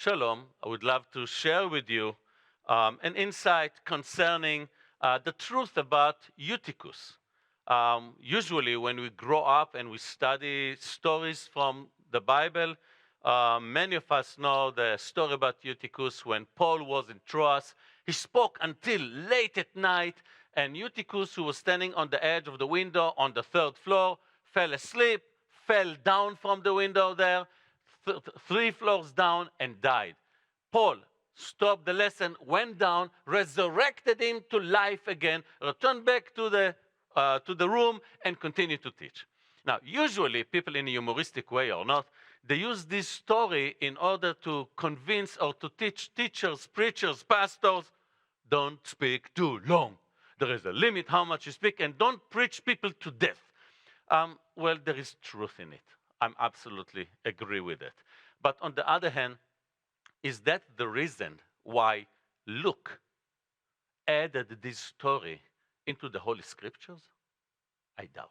Shalom. I would love to share with you an insight concerning the truth about Eutychus. Usually, when we grow up and we study stories from the Bible, many of us know the story about Eutychus when Paul was in Troas. He spoke until late at night, and Eutychus, who was standing on the edge of the window on the third floor, fell asleep, fell down from the window there, three floors down, and died. Paul stopped the lesson, went down, resurrected him to life again, returned back to the room, and continued to teach. Now, usually, people in a humoristic way or not, they use this story in order to convince or to teach teachers, preachers, pastors, don't speak too long. There is a limit how much you speak, and don't preach people to death. Well, there is truth in it. I'm absolutely agree with it. But on the other hand, is that the reason why Luke added this story into the Holy Scriptures? I doubt.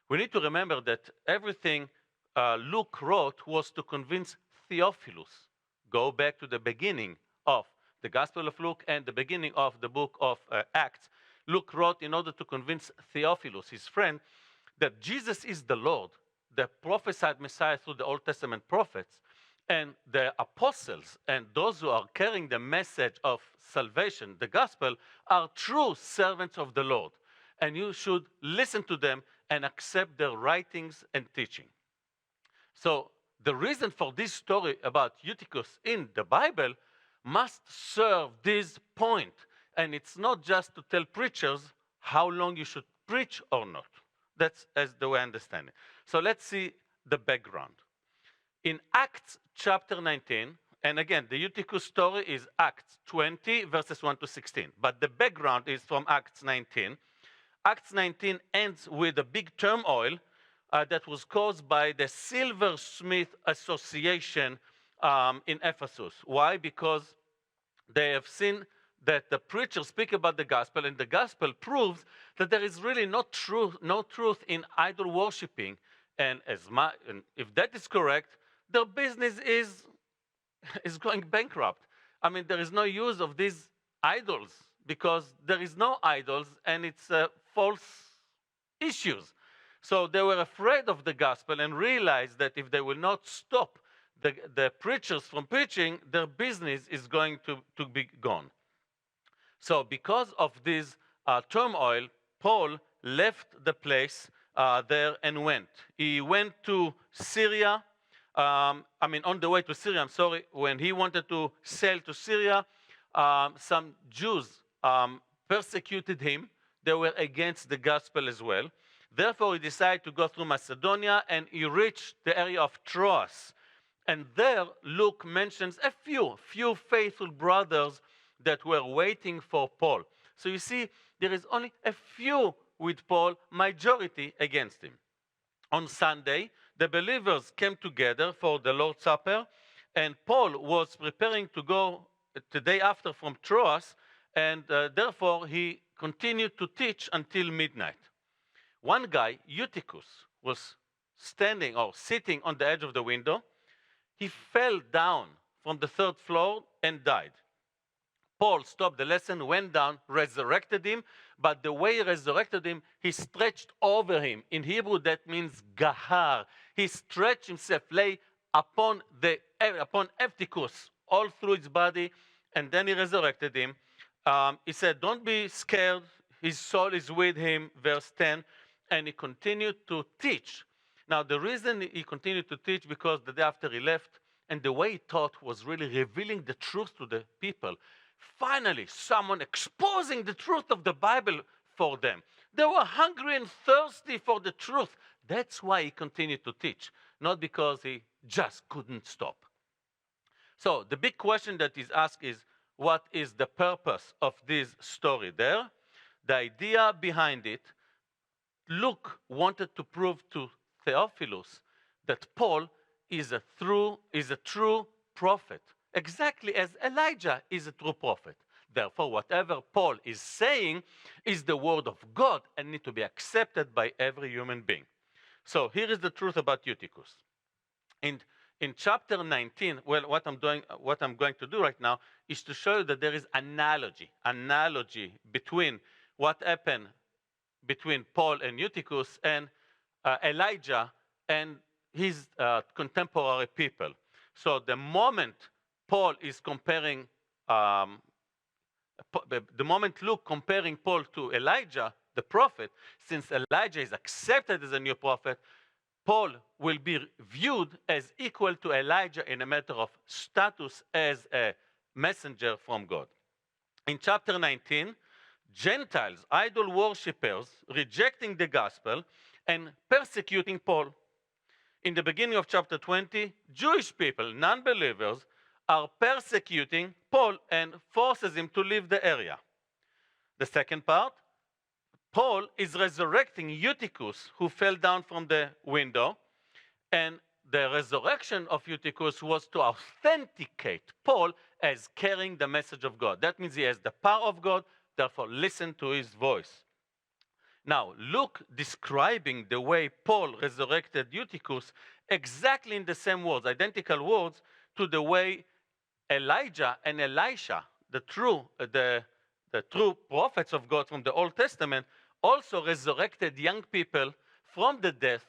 We need to remember that everything Luke wrote was to convince Theophilus. Go back to the beginning of the Gospel of Luke and the beginning of the book of Acts. Luke wrote in order to convince Theophilus, his friend, that Jesus is the Lord, the prophesied Messiah through the Old Testament prophets, and the apostles and those who are carrying the message of salvation, the gospel, are true servants of the Lord. And you should listen to them and accept their writings and teaching. So the reason for this story about Eutychus in the Bible must serve this point. And it's not just to tell preachers how long you should preach or not. That's as the way I understand it. So let's see the background. In Acts chapter 19, and again, the Eutychus story is Acts 20, verses 1 to 16. But the background is from Acts 19. Acts 19 ends with a big turmoil that was caused by the Silversmith Association in Ephesus. Why? Because they have seen that the preachers speak about the gospel, and the gospel proves that there is really no truth in idol worshiping. And if that is correct, their business is going bankrupt. I mean, there is no use of these idols because there is no idols, and it's false issues. So they were afraid of the gospel and realized that if they will not stop the preachers from preaching, their business is going to be gone. So because of this turmoil, Paul left the place there and went. He went to Syria. On the way to Syria, when he wanted to sail to Syria, some Jews persecuted him. They were against the gospel as well. Therefore, he decided to go through Macedonia, and he reached the area of Troas. And there, Luke mentions a few faithful brothers that were waiting for Paul. So you see, there is only a few with Paul, majority against him. On Sunday, the believers came together for the Lord's Supper, and Paul was preparing to go the day after from Troas, and therefore he continued to teach until midnight. One guy, Eutychus, was standing or sitting on the edge of the window. He fell down from the third floor and died. Paul stopped the lesson, went down, resurrected him, but the way he resurrected him, he stretched over him. In Hebrew, that means gahar. He stretched himself, lay upon Eutychus, all through his body, and then he resurrected him. He said, don't be scared. His soul is with him, verse 10, and he continued to teach. Now, the reason he continued to teach, because the day after he left, and the way he taught was really revealing the truth to the people. Finally, someone exposing the truth of the Bible for them. They were hungry and thirsty for the truth. That's why he continued to teach, not because he just couldn't stop. So the big question that is asked is, what is the purpose of this story there? The idea behind it, Luke wanted to prove to Theophilus that Paul is a true prophet, exactly as Elijah is a true prophet. Therefore, whatever Paul is saying is the word of God and need to be accepted by every human being. So here is the truth about Eutychus. And In chapter 19, well, what I'm going to do right now is to show you that there is analogy between what happened between Paul and Eutychus and Elijah and his contemporary people. So the moment Paul is comparing, um, the moment Luke comparing Paul to Elijah, the prophet, since Elijah is accepted as a new prophet, Paul will be viewed as equal to Elijah in a matter of status as a messenger from God. In chapter 19, Gentiles, idol worshippers, rejecting the gospel and persecuting Paul. In the beginning of chapter 20, Jewish people, non-believers, are persecuting Paul and forces him to leave the area. The second part, Paul is resurrecting Eutychus, who fell down from the window, and the resurrection of Eutychus was to authenticate Paul as carrying the message of God. That means he has the power of God, therefore listen to his voice. Now, Luke describing the way Paul resurrected Eutychus exactly in the same words, identical words, to the way Elijah and Elisha, the true prophets of God from the Old Testament, also resurrected young people from the death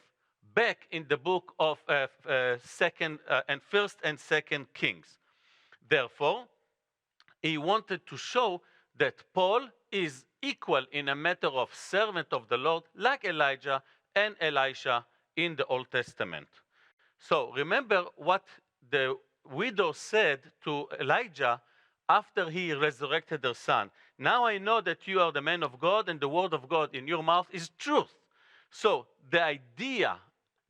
back in the book of First and Second Kings. Therefore, he wanted to show that Paul is equal in a matter of servant of the Lord, like Elijah and Elisha in the Old Testament. So remember what the widow said to Elijah after he resurrected her son. Now I know that you are the man of God, and the word of God in your mouth is truth. So the idea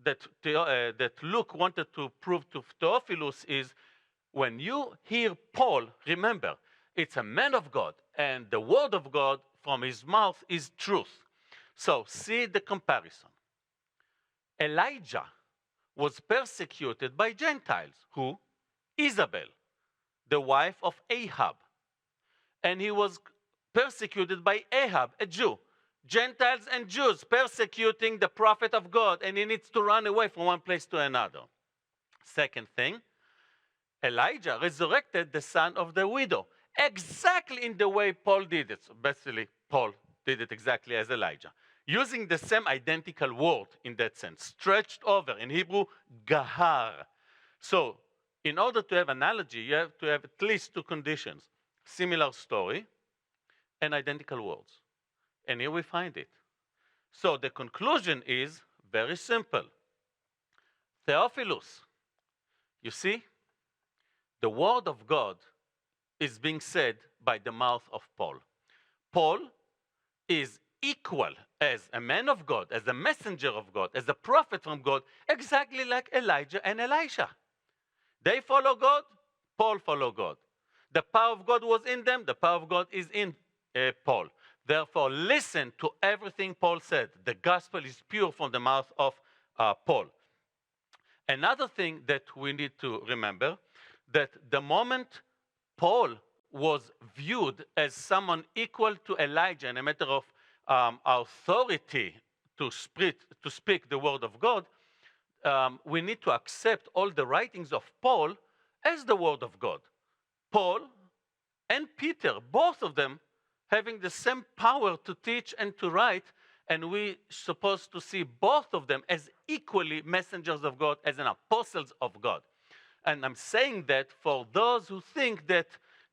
that Luke wanted to prove to Theophilus is, when you hear Paul, remember, it's a man of God, and the word of God from his mouth is truth. So see the comparison. Elijah was persecuted by Gentiles. Who? Isabel, the wife of Ahab. And he was persecuted by Ahab, a Jew. Gentiles and Jews persecuting the prophet of God, and he needs to run away from one place to another. Second thing, Elijah resurrected the son of the widow, exactly in the way Paul did it. So basically, Paul did it exactly as Elijah, using the same identical word in that sense, stretched over, in Hebrew, gahar. So in order to have analogy, you have to have at least two conditions: similar story and identical words. And here we find it. So the conclusion is very simple. Theophilus, you see, the word of God is being said by the mouth of Paul. Paul is equal as a man of God, as a messenger of God, as a prophet from God, exactly like Elijah and Elisha. They follow God, Paul follow God. The power of God was in them, the power of God is in Paul. Therefore, listen to everything Paul said. The gospel is pure from the mouth of Paul. Another thing that we need to remember, that the moment Paul was viewed as someone equal to Elijah in a matter of authority to speak the word of God, we need to accept all the writings of Paul as the word of God. Paul and Peter, both of them having the same power to teach and to write, and we supposed to see both of them as equally messengers of God, as an apostles of God. And I'm saying that for those who think that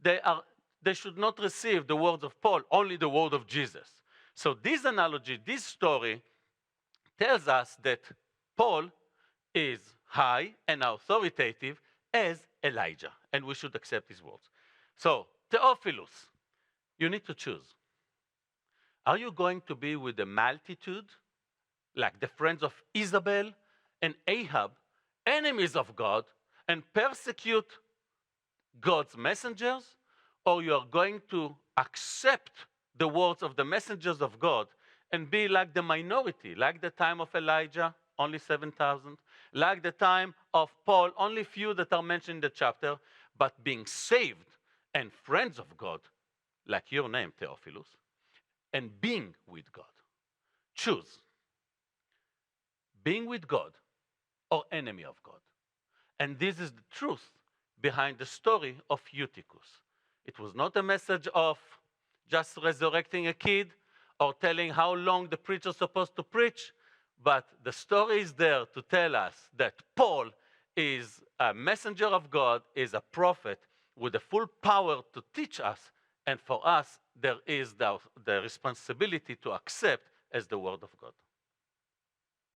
they should not receive the words of Paul, only the word of Jesus. So this analogy, this story, tells us that Paul is high and authoritative as Elijah, and we should accept his words. So, Theophilus, you need to choose. Are you going to be with the multitude, like the friends of Isabel and Ahab, enemies of God, and persecute God's messengers? Or you are going to accept the words of the messengers of God and be like the minority, like the time of Elijah, only 7,000, like the time of Paul, only few that are mentioned in the chapter, but being saved and friends of God, like your name, Theophilus, and being with God. Choose being with God or enemy of God. And this is the truth behind the story of Eutychus. It was not a message of just resurrecting a kid or telling how long the preacher is supposed to preach, but the story is there to tell us that Paul is a messenger of God, is a prophet with the full power to teach us, and for us, there is the responsibility to accept as the word of God.